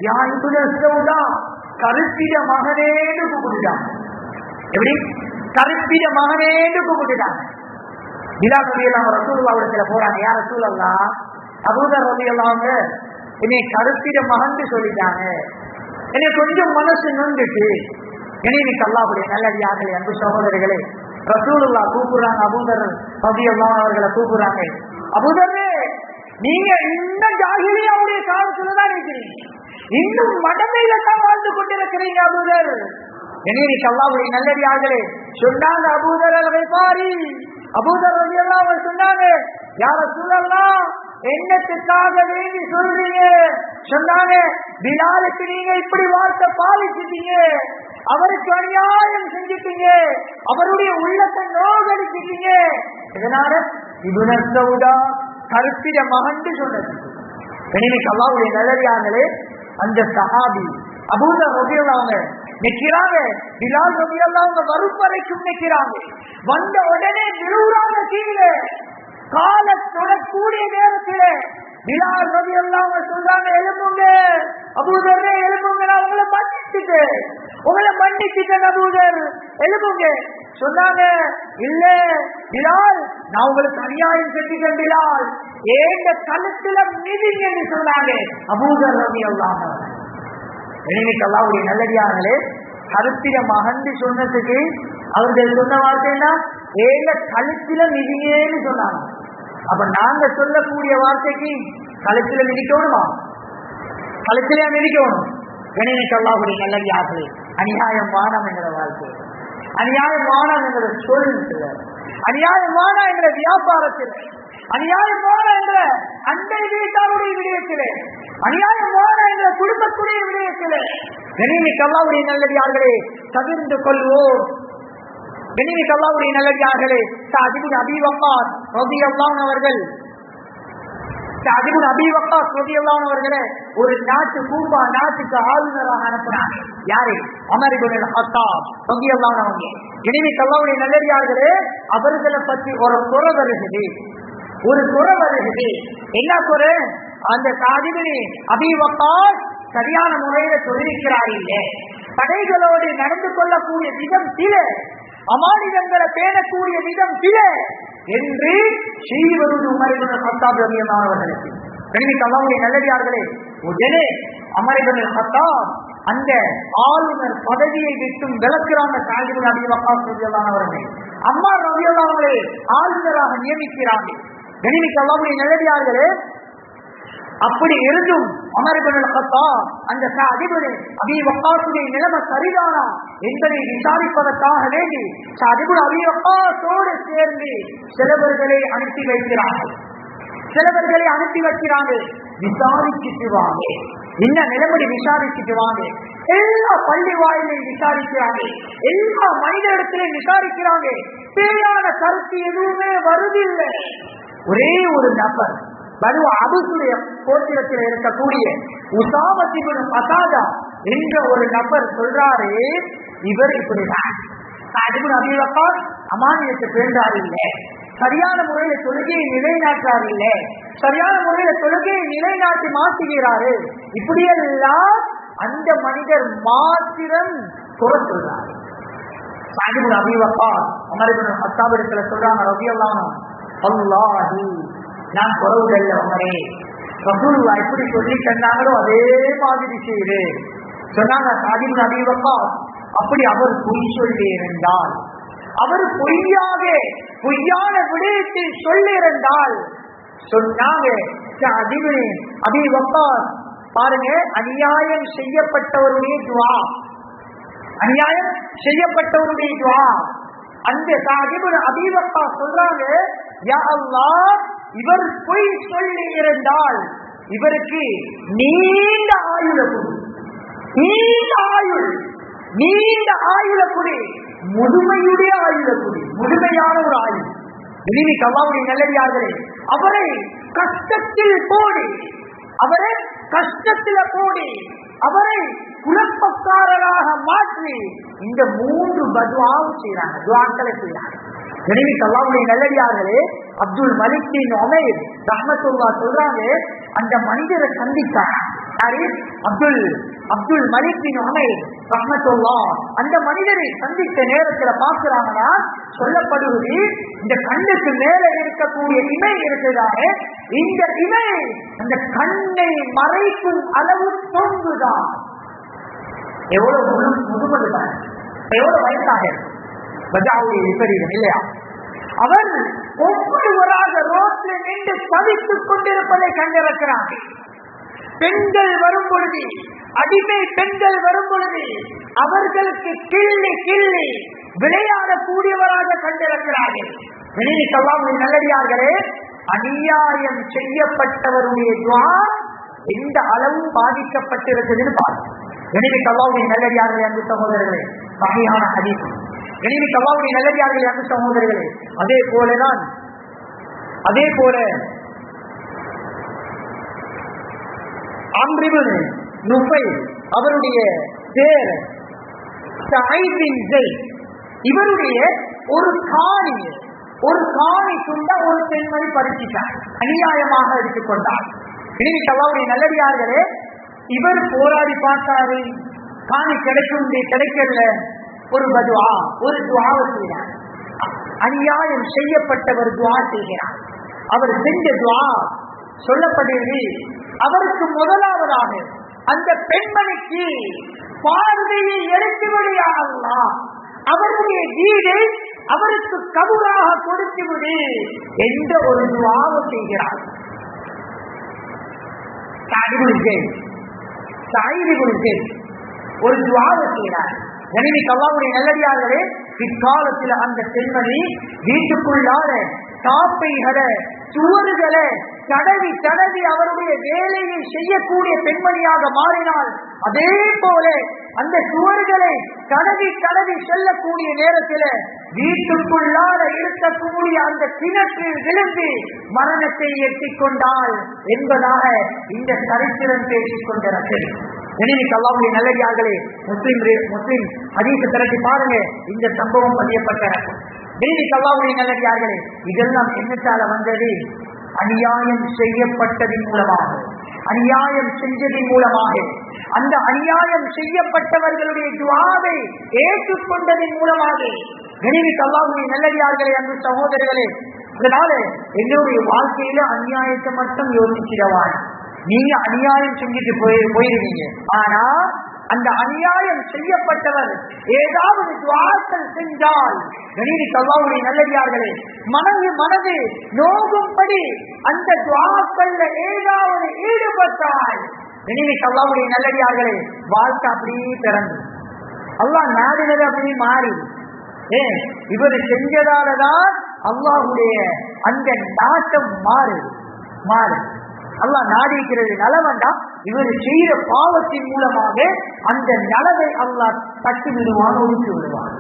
யா இப்னு சௌதா, கருப்பிட மகனேன்னு கூப்பிட்டுட்டாங்க. எப்படி கருப்பிட மகனேன்னு கூப்பிட்டுட்டாங்க. பிலால் ரலியல்லாஹு அன்ஹு ரசூலுல்லாஹ்விடத்துல போறாங்க, யா ரசூலல்லாஹ், அபூதர் ரலியல்லாஹு அன்ஹு என்னை கருப்பிட மகன்னு சொல்லிட்டாங்க, என்னை கொஞ்சம் மனசு நொந்துட்டு. இன்னைக்கு அல்லாஹ்வுடைய நல்லடியார்களே, அன்பு சகோதரர்களே, ரசூலுல்லாஹ் கூப்பிடுறாங்க, அபூதர் ரலியல்லாஹு அன்ஹு அவர்களை கூப்பிடுறாங்க. அபூதரே, நீங்க இன்னும் ஜாஹிலியாவுடைய காலத்துலதான் இருக்கிறீங்க, இன்னும் மடமையில தான் வாழ்ந்து கொண்டிருக்கிறீங்க அபூதர். இன்னைக்கு அல்லாஹ்வுடைய நல்லடியார்களே சொன்னாங்க, அபூதர் அல்-கிஃபாரி, அபூதர் ரலியல்லாஹு அன்ஹு சொன்னாங்க, யா ரசூலல்லாஹ், என்னத்துக்காக வேண்டி சொல்றீங்க? சொன்னாங்க, பிலாலுக்கு நீங்க இப்படி வார்த்தை பாவிச்சிட்டீங்க, அவருக்கு அநியாயம் செஞ்சிட்டீங்க, அவருடைய உள்ளத்தை நோகடிச்சிட்டீங்க. இதனால இப்னு சௌதா கருப்பிட மகன் சொன்னது. இன்னைக்கு அல்லாஹ்வுடைய நல்லடியார்களே, அந்த சஹாபி அபூதர் ரலியல்லாஹு அன்ஹு நிக்கிறாங்க, பிலால் ரலியல்லாஹு அன்ஹு வரும் வரைக்கும் நிக்கிறாங்க. வந்த உடனே விழுறாங்க கீழே, கால தொடக்கூடிய நேரத்தில் பிலால் ரலியல்லாஹு அன்ஹு சொல்றாங்க, எழும்புங்க அபூதரே, எழும்புங்க, நான் உங்களை மன்னிச்சிட்டேன் அபூதர், எழும்புங்க. சொன்னாங்க, இல்ல பிலால், நான் உங்களுக்கு அநியாயம் செஞ்சுட்டேன் பிலால், ஏங்க கழுத்துல மிதிங்கன்னு சொன்னாங்க அபூதர் ரலியல்லாஹு அன்ஹு. இன்னைக்கு அல்லாஹ்வுடைய நல்லடியார்களே, கருத்திட மகந்து சொன்னதுக்கு அவர்கள் சொன்ன வார்த்தைன்னா ஏங்க கழுத்துல மிதிங்கன்னு சொன்னாங்க. அப்ப நாங்க சொல்லக்கூடிய வார்த்தைக்கு கழுத்துல மிதிக்கணுமா? கழுத்திலே மிதிக்கணும். இன்னைக்கு அல்லாஹ்வுடைய நல்லடியார்களே, அநியாயம் வானம் என்கிற வாழ்க்கை, அநியாயமான என்ற சொல்ல, அநியாயமான என்ற வியாபாரத்தில், அநியாயமான என்ற அண்டை வீட்டாருடைய விடயத்திலே, அநியாயமான என்ற குடும்பத்துடைய விடயத்திலே இன்னைக்கு அல்லாஹ்வுடைய நல்லடியார்களே தவிர்த்து கொள்வோம். இன்னைக்கு அல்லாஹ்வுடைய நல்லடியார்களே, சஅத் இப்னு அபீ வக்காஸ் ரலியல்லாஹு அன்ஹு அவர்கள், சஅத் இப்னு அபீ வக்காஸ் ரலியல்லாஹு அன்ஹு அவர்களே ஒரு கூபா நாட்டுக்கு ஆளுநராக அனுப்பினார். யாரு? உமர் இப்னு அல்-கத்தாப் ரலியல்லாஹு அன்ஹு. இன்னைக்கு அல்லாஹ்வுடைய நல்லடியார்களே, அவர்களை பற்றி ஒரு குறை வருகிறது, ஒரு குறை வருகிறது. என்ன குறை? அந்த சஅத் இப்னு அபீ வக்காஸ் சரியான முறையில சொல்லியிருக்கிறார் இல்லை, படைகளோடு நடந்து கொள்ளக்கூடிய விதம் சில, அமானிதங்களை பேணக்கூடிய விதம் சில என்று ஸ்ரீவருது உமர் இப்னு அல்-கத்தாப் ரலியல்லாஹு அன்ஹு. இன்னைக்கு அல்லாஹ்வுடைய நல்லடியார்களே, உடனே உமர் இப்னு கத்தாப் அந்த ஆளுநர் பதவியை விட்டும் விலக்குறாங்க. சஅத் இப்னு அபீ வக்காஸ் ரலியல்லாஹு அவர்கள் அம்மார் ரலியல்லாஹு அவர்களை ஆளுநராக நியமிக்கிறாங்க. கண்ணியமிக்க அல்லாஹ்வுடைய நல்லடியார்களே, அப்படி இருந்தும் உமர் இப்னு கத்தாப் அந்த சஅத் இப்னு அபீ வக்காஸுடைய நிலைமை சரிதானா என்பதை விசாரிப்பதற்காக வேண்டி சஅத் இப்னு அபீ வக்காஸோடு சேர்ந்து சிலவர்களை அனுப்பி வைக்கிறார்கள். விசாரிச்சுட்டு வாங்க, என்ன நிலைப்படி விசாரிச்சுட்டு வாங்க. எல்லா பள்ளி வாயிலையும் விசாரிக்கிறாங்க, எல்லா மனித இடத்திலையும் விசாரிக்கிறாங்க. தேவையான கருத்து எதுவுமே வருதில்லை. ஒரே ஒரு நபர் பனு அபுசுடைய கோத்திரத்தில் இருக்கக்கூடிய உசாமா இப்னு கதாதா என்ற ஒரு நபர் சொல்றாரு, இவர் இப்படிதான் சஅத் இப்னு அபீ வக்காஸ் அமானியத்தை பேண்டார் இல்லை, சரியான முறையில தொழுகையை நிலைநாட்டார் இல்லை, சரியான முறையில தொழுகையை நிலைநாட்டி மாற்றுகிறாரு. இப்படியெல்லாம் அந்த மனிதர் மாத்திரம் குறை சொல்றாரு. சஅத் இப்னு அபீ வக்காஸ் உமர் இப்னு கத்தாப் இடத்துல சொல்றாங்க, ரலியல்லாஹு அன்ஹு, அல்லாஹி நான் குறவுதல்ல உமரே, ரசூலுல்லாஹ் எப்படி சொல்லி தந்தாங்களோ அதே மாதிரி செய்து சொன்னாங்க. சஅத் இப்னு அபீ வக்காஸ் அப்படி அவர் பொய் சொல்லி இருந்தால், அவர் பொய்யான விடயத்தை சொல்லி இருந்தால் சொன்னாங்க, சஅத் இப்னு அபீ வக்காஸ் பாருங்க, அநியாயம் செய்யப்பட்டவருடைய துஆ, அநியாயம் செய்யப்பட்டவருடைய துஆ. அந்த சஅத் இப்னு அபீ வக்காஸ் சொல்றாங்க, யா அல்லாஹ், இவர் பொய் சொல்லி இருந்தால் இவருக்கு நீண்ட ஆயுள கொடு, நீண்ட ஆயுள கொடு, முதுமையுடைய ஆயுள கொடு, முதுமையான ஒரு ஆயுள். இனிமிக்கு அல்லாஹ்வுடைய நல்லடியார்களே, அவரை கஷ்டத்தில் போடி, அவரை குழப்பக்காரராக மாற்றி இந்த 3 பதுஆவும் செய்யறாங்க, துஆக்களை செய்யறாங்க. இனிமிக்கு அல்லாஹ்வுடைய நல்லடியார்களே, அப்துல் மலிக் பின் உமைர் ரஹ்மத்துல்லாஹ் சொல்றாங்க, அந்த மனிதரை சந்தித்தார். அப்துல் மலிக் பின் உமைர் ரஹ்மத்துல்லாஹ் அந்த மனிதரை சந்தித்த நேரத்தில் பார்க்கிறாங்கன்னா சொல்லப்படுவது, இந்த கண்ணுக்கு மேல இருக்கக்கூடிய இமை இருக்குதானே, இந்த இமை அந்த கண்ணை மறைக்கும் அளவு தொங்குதான். எவ்வளவு முதுமதுதான், எவ்வளவு வயசாக பஜாவுடைய விபரீதம் இல்லையா? அவர் ஒவ்வொருவராக ரோட்டில் நின்று தவித்துக் கொண்டிருப்பதை கண்டிருக்கிறார். பெண்கள் வரும் பொழுது, அடிமை பெண்கள் வரும் பொழுது அவர்களுக்கு கிள்ளி விளையாடக்கூடியவராக கண்டிருக்கிறார்கள். நல்லடியார்களே, அநியாயம் செய்யப்பட்டவருடைய துஆ எந்த அளவு பாதிக்கப்பட்டிருக்கிறது பாருங்கள். எனவே அல்லாஹ்வுடைய நல்லடியார்களே, அன்பு சகோதரர்களே, சஹீஹான ஹதீஸ். எனவே அல்லாஹ்வுடைய நல்லடியார்களே, அன்பு சகோதரர்களே, அதே போல அம்ர் இப்னு நுஃபைல் அவருடைய பேர் சயீத் பின் ஸைத், இவருடைய ஒரு காணி துண்ட ஒரு பெண்மணி பறிச்சிட்டார், அநியாயமாக எடுத்துக்கொண்டார். எனவே அல்லாஹ்வுடைய நல்லடியார்களே, இவர் போராடி பார்த்தாரு, காணி கிடைக்கல, ஒரு துஆவை செய்கிறார். அநியாயம் செய்யப்பட்டவர் துஆ செய்கிறார். அவர் செஞ்ச துஆ சொல்லப்படுகிறது, அவருக்கு முதலாவதாக அந்த பெண்மணிக்கு பார்வையை எடுத்துவிடு அல்லாஹ், அவருடைய வீடு அவருக்கு கபூலாக கொடுத்துவிடு என்ற ஒரு துஆவை செய்கிறார். ஒரு துஆவை செய்கிறார். எனவே அல்லாஹ்வுடைய நல்லடியார்களே, பிற்காலத்தில் அந்த பெண்மணி வீட்டுக்குள்ளார தாப்பைகளை சுவர்களை தடவி அவருடைய வேலையை செய்யக்கூடிய பெண்மணியாக மாறினால், அதே போல அந்த சுவர்களை தடவி செல்லக்கூடிய நேரத்தில் வீட்டுக்குள்ளார இருக்கக்கூடிய அந்த கிணற்றில் விழுந்து மரணத்தை எட்டிக்கொண்டாள் என்பதாக இந்த சரித்திரம் பேசிக் கொண்டிருக்கிறது. எனவே அல்லாஹ்வுடைய நல்லடியார்களே, முஸ்லிம் ஹதீஸை திரட்டி பாருங்க, இந்த சம்பவம் பதியப்பட்டிருக்கும். எனவே அல்லாஹ்வுடைய நல்லடியார்களே, இதெல்லாம் என்னத்தால வந்தது? அநியாயம் செய்யப்பட்டதின் மூலமாக, அநியாயம் செஞ்சதின் மூலமாக, அந்த அநியாயம் செய்யப்பட்டவர்களுடைய துஆவை ஏற்றுக்கொண்டதின் மூலமாக. எனவே அல்லாஹ்வுடைய நல்லடியார்களே, அன்பு சகோதரர்களே, அதனால என்னுடைய வாழ்க்கையில அநியாயத்தை மட்டும் யோசிச்சிடவான், நீங்க அநியாயம் செஞ்சுட்டு போயிருவீங்க. ஆனா அந்த அநியாயம் செய்யப்பட்டவர் ஏதாவது துஆக்கள் செஞ்சால் கணீர் அல்லாஹ்வுடைய நல்லடியார்களே, மனது நோகும்படி அந்த துஆக்கள்ல ஏதாவது ஈடுபட்டால் கணீர் அல்லாஹ்வுடைய நல்லடியார்களே, வாழ்க்கை அப்படியே திறந்து அல்லாஹ் நாடினது அப்படியே மாறி இவர் செஞ்சதாலதான் அல்லாஹ்வுடைய அந்த நாட்டம் மாறு அல்லாஹ் நாடிக்கிறது நலவண்டா இவர் செய்த பாவத்தின் மூலமாக அந்த நலவை அல்லாஹ் தட்டி விடுவான், ஒதுக்கி விடுவான்.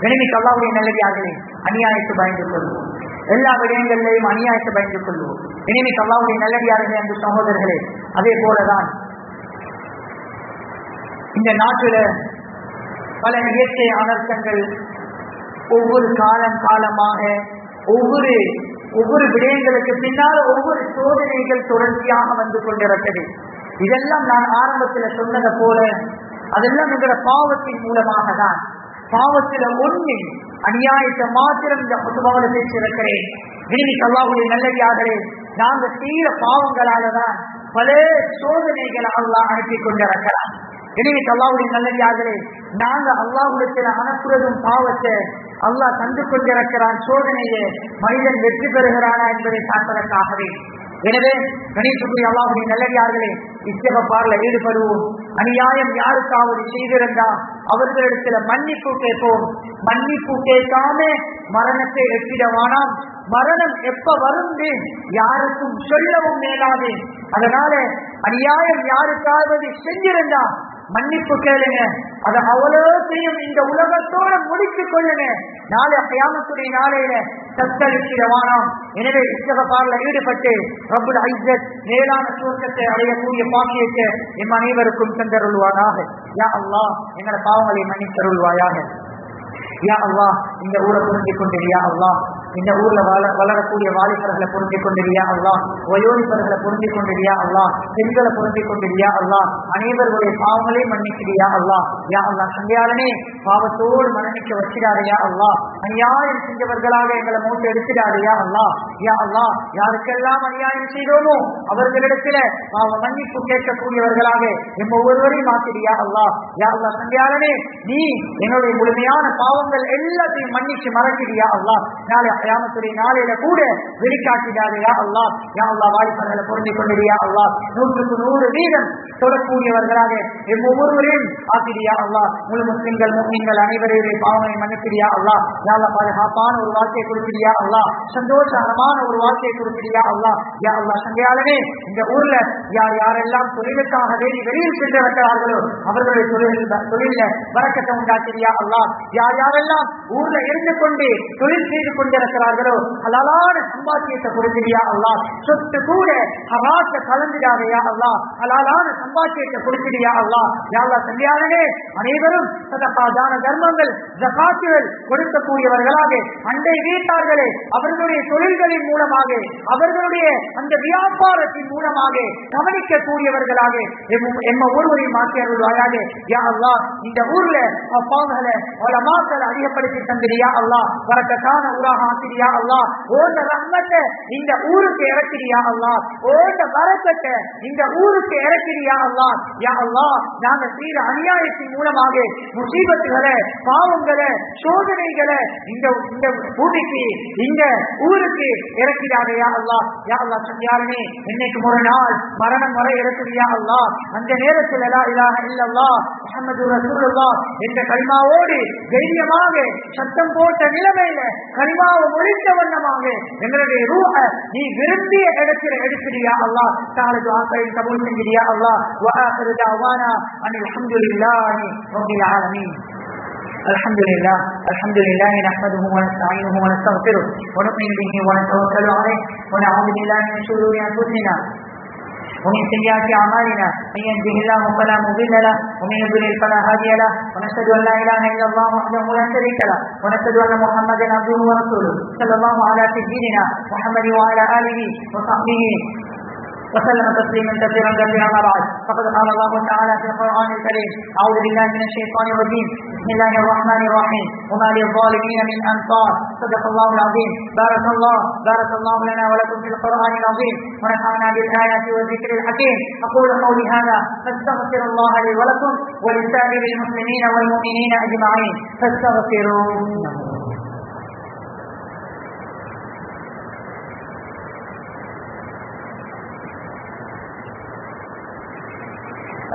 எனவே அல்லாஹ்வுடைய நல்லடியார்களே, அநியாயத்தை பயந்து கொள்வோம். எல்லா விடயங்களிலையும் அநியாயத்தை பயந்து கொள்வோம். எனவே அல்லாஹ்வுடைய நல்லடியார்களே, அந்த சகோதரர்களே, அதே போலதான் இந்த நாட்டில பல இயற்கை அனர்த்தங்கள் ஒவ்வொரு காலமாக ஒவ்வொரு விடயங்களுக்கு பின்னால் ஒவ்வொரு சோதனைகள் தொடர்ச்சியாக வந்து கொண்டிருக்கிறது. இதெல்லாம் நான் ஆரம்பத்தில் சொன்னதை போல அதெல்லாம் என்கிற பாவத்தின் மூலமாக தான். பாவத்தில ஒன்று அநியாயத்தை மாத்திரம் இந்த பொதுவாக பேசியிருக்கிறேன். விரும்பி அல்லாஹ்வுடைய நல்லடியார்களே, நாங்கள் செய்த பாவங்களாலதான் பல சோதனைகளை அல்லாஹ் அனுப்பி கொண்டிருக்கிறார். எனவே அல்லாஹ்வுடைய நல்லடியார்களே, நாங்க அல்லாஹ்விடத்தில் அனுப்புறதும் பாவத்தை அல்லாஹ் தந்து கொண்டிருக்கிறான். சோதனையை மனிதன் வெற்றி பெறுகிறானா என்பதை காப்பதற்காகவே. எனவே கணேசபுரி அல்லாஹ்வுடைய நல்லடியார்களே, இஸ்திக்ஃபார்ல ஈடுபடுவோம். அநியாயம் யாருக்காவது செய்திருந்தா அவர்களிடத்துல மன்னிப்பு கேட்போம். மன்னிப்பு கேட்காம மரணத்தை எட்டிடவானாம். மரணம் எப்ப வருந்து யாருக்கும் சொல்லவும் மேலாது. அதனால அநியாயம் யாருக்காவது செஞ்சிருந்தா மன்னிப்பு கேளுங்க. அதை அவ்வளோத்தையும் இந்த உலகத்தோட முடித்துக் கொள்ளுங்க. நாளை கியாமத்துடைய நாளையில தத்தளிக்கிறவானாம். எனவே இஸ்திக்ஃபார்ல ஈடுபட்டு ரப்புல் இஸ்ஸத் மேலான சுவர்க்கத்தை அடையக்கூடிய பாக்கியத்தை எம் அனைவருக்கும் தந்தருள்வாயாக. யா அல்லாஹ், எங்களோட பாவங்களை மன்னித்தருள்வாயாக. யா அல்லாஹ், இந்த ஊரை புரிஞ்சு கொண்டிருயா அல்லாஹ், இந்த ஊர்ல வளரக்கூடிய வாலிபர்களை புரிஞ்சு கொண்டிருயா அல்லாஹ், வயோதிபர்களை புரிஞ்சு கொண்டிருயா அல்லாஹ், பெண்களை புரிஞ்சு கொண்டிருயா அல்லாஹ், அனைவருடைய பாவங்களையும் மன்னிக்கிறியா அல்லாஹ். யா அல்லாஹ், சந்தையாளனே பாவத்தோடு மரணிக்க வச்சிடாதையா அல்லாஹ். அநியாயம் செஞ்சவர்களாக எங்களை மூட்டை எடுத்துடாதையா அல்லாஹ். யா அல்லாஹ், யாருக்கெல்லாம் அநியாயம் செய்தோமோ அவர்களிடத்துல பாவ மன்னிப்பு கேட்கக்கூடியவர்களாக எம் ஒவ்வொருவரையும் மாத்திரியா அல்லாஹ். யா அல்லாஹ், சந்தையாளனே நீ என்னுடைய முழுமையான பாவங்கள் எல்லாத்தையும் மன்னிச்சு மறக்கிறியா அல்லாஹ். நாளை கியாமத்துடைய நாளையில கூட வெளிக்காட்டிடாதையா அல்லாஹ். யா அல்லாஹ், வாலிபர்களை புரிந்து கொண்டிருயா அல்லாஹ். 100க்கு 100 வீதம் தொடரக்கூடியவர்களாக எம் ஒவ்வொருவரையும் ஆக்கிறியா அல்லாஹ். முழு முஸ்லிம்கள் முஸ்லிம்கள் அனைவரையும் பாவங்களை மன்னிக்கிறியா அல்லாஹ். யா அல்லாஹ், பாதுகாப்பான ஒரு வாழ்க்கையை கொடுக்கிறியா அல்லாஹ். சந்தோஷகரமான ஒரு வாழ்க்கையை கொடுக்கிறியா அல்லாஹ். யா அல்லாஹ், சந்தையாளனே இந்த ஊர்ல யாரெல்லாம் தொழிலுக்காக வெளியில் சென்று வருகிறார்களோ அவர்களுடைய தொழில பரக்கத்தை உண்டாக்கிறியா அல்லாஹ். யாரெல்லாம் ஊர்ல இருந்து கொண்டு தொழில் செய்து கொண்டிருக்கிறார்களோ ஹலாலான சம்பாத்தியத்தை கொடுக்கிறியா அல்லாஹ். சொத்து கூட ஹராத்த கலந்துடாதையா அல்லாஹ். ஹலாலான சம்பாத்தியத்தை கொடுக்கிறியா அல்லாஹ். யா அல்லாஹ், சந்தையாளனே அனைவரும் சதகா தான தர்மங்கள் ஜகாத்துகள் கொடுக்கக்கூடியவர்களாக அண்டை வீட்டார்களே அவர்களுடைய தொழில்களின் மூலமாக அவர்களுடைய அந்த வியாபாரத்தின் மூலமாக கவனிக்கக்கூடியவர்களாக எம்ம ஒருவரையும் மாற்றியவர்களாக. யா அல்லாஹ், இந்த ஊர்ல பாவங்களை உலமாக்களை அதிகப்படுத்தி தந்திரியா அல்லாஹ். வரக்கத்தான ஊராக ஆக்கிறியா அல்லாஹ். ஓண்ட ரஹ்மத்தை இந்த ஊருக்கு இறக்கிறியா அல்லாஹ். ஓண்ட வரக்கத்தை இந்த ஊருக்கு இறக்கிறியா அல்லாஹ். யா அல்லாஹ், நாங்க செய்த அநியாயத்தின் மூலமாக முசீபத்துகளை பாவங்களை சோதனைகளை இந்த பூமிக்கு இந்த ஊருக்கு இறக்கிறாரையா அல்லாஹ். யா அல்லாஹ், சந்தியாரனே இன்னைக்கு ஒரு நாள் மரணம் வர இறக்குறியா அல்லாஹ். அந்த நேரத்தில் லா இலாஹ இல்லல்லாஹ் முஹம்மது ரசூலுல்லாஹ் என்ற கலிமாவோடு தைரியமாக சத்தம் போட்ட நிலைமையில கலிமாவை முடித்த வண்ணமாக எங்களுடைய ரூஹ நீ விரும்பிய இடத்துல எடுக்கிறியா அல்லாஹ். தாலது ஆக்களை கபூல் செஞ்சிரியா அல்லாஹ். வ ஆகிரு தஅவானா அனில் ஹம்துலில்லாஹி ரப்பில் ஆலமீன். الحمد لله نحمده ونستعينه ونستغفره ونؤمن به ونتوكل عليه ونعوذ بالله من شرور انفسنا ومن سيئات اعمالنا من يهده الله فلا مضل له ومن يضلل فلا هادي له ونشهد ان لا اله الا الله وحده لا شريك له ونشهد ان محمدا عبده ورسوله صلى الله على سيدنا محمد وعلى اله وصحبه وسلم تسليما كثيرا كثيرا. ما بعد، فقد قال الله تعالى في القرآن الكريم: أعوذ بالله من الشيطان الرجيم، بسم الله الرحمن الرحيم، وما للظالمين من أنصار. صدق الله العظيم. بارك الله لنا ولكم في القرآن العظيم، ونفعنا بالآيات والذكر الحكيم. أقول قولي هذا فاستغفر الله لي ولكم ولسائر المسلمين والمؤمنين أجمعين فاستغفروه.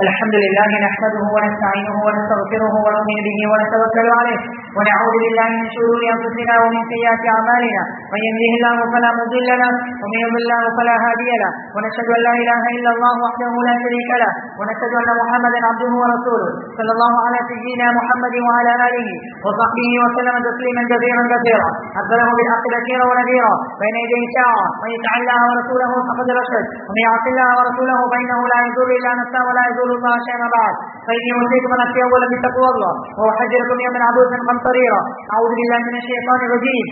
الحمد لله نحمده ونستعينه ونستغفره ونؤمن به ونتوكل عليه، ونعوذ بالله من شرور أنفسنا ومن سيئات أعمالنا، من يهده الله فلا مضل له ومن يضلل الله فلا هادي له، ونشهد أن لا إله إلا الله وحده لا شريك له، ونشهد أن محمدا عبده ورسوله صلى الله على سيدنا محمد وعلى آله وصحبه وسلم تسليما كثيرا كثيرا. أرسله بالحق بشيرا ونذيرا بين يدي الساعة، من يطع الله ورسوله فقد رشد، ومن يعص الله ورسوله فإنه لا يضر إلا نفسه ولا يضر الله شيئا. بعد، فإني أوصيكم نفسي أولا بتقوى الله وأحذركم يوما عبوسا قمطريرا. أعوذ بالله من الشيطان الرجيم.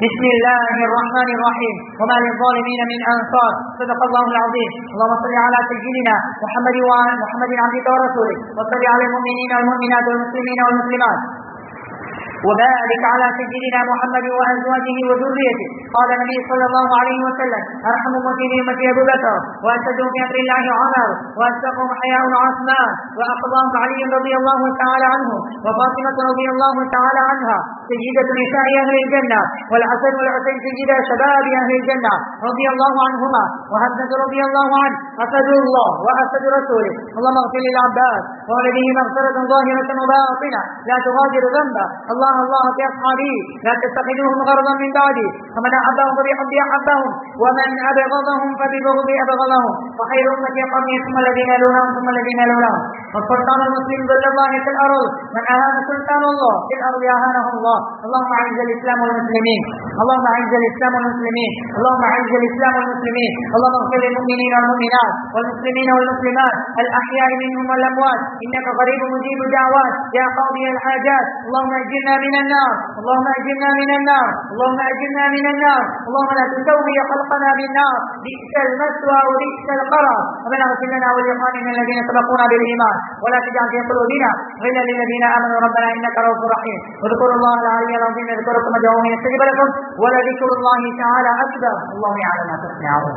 بسم الله الرحمن الرحيم، وما للظالمين من أنصار. صدق الله العظيم. اللهم صل على سيدنا محمد وعلى محمد عبدك ورسولك، وصل على المؤمنين والمؤمنات والمسلمين والمسلمات، وبارك على سيدنا محمد وأزواجه وذريته. قال النبي صلى الله عليه وسلم: أرحم أمتي بأمتي أبو بكر، وأشهدهم في أمر الله عمر، وأصدقهم حياء عثمان، وأقضاهم علي رضي الله تعالى عنه، وفاطمة رضي الله تعالى عنها سيدة نساء أهل الجنة، والحسن والحسين سيدا شباب أهل الجنة رضي الله عنهما، وحمزة رضي الله عنه أسد الله وأسد رسوله. اللهم اغفر للعباس وولده مغفرة ظاهرة وباطنة لا تغادر ذنبا. الله في أصحابي لا تتخذوهم غرضا من بعدي، فمن أحبهم فبحبي أحبهم، ومن أبغضهم فببغضي أبغضهم، وخير أمتي قرني ثم الذين يلونهم ثم الذين يلونهم. والسلطان المسلم ذل الله في الأرض، من أهان سلطان الله في الأرض أهانه الله. اللهم أعز الإسلام والمسلمين، اللهم أعز الإسلام والمسلمين، اللهم أعز الإسلام والمسلمين. اللهم اغفر للمؤمنين والمؤمنات والمسلمين والمسلمات الأحياء منهم والأموات، إنك قريب مجيب الدعوات يا قاضي الحاجات. اللهم أجرنا من النار، اللهم أجرنا من النار، اللهم أجرنا من النار. اللهم لا تسوي خلقنا بالنار، بئس المثوى وبئس القرار. ربنا اغفر لنا ولإخواننا الذين سبقونا بالإيمان، ولا تجعل في قلوبنا غلا للذين آمنوا ربنا إنك رؤوف رحيم. واذكروا الله العلي العظيم يذكركم وادعوه يستجب لكم، ولذكر الله تعالى أكبر. الله يعلم ما تصنعون.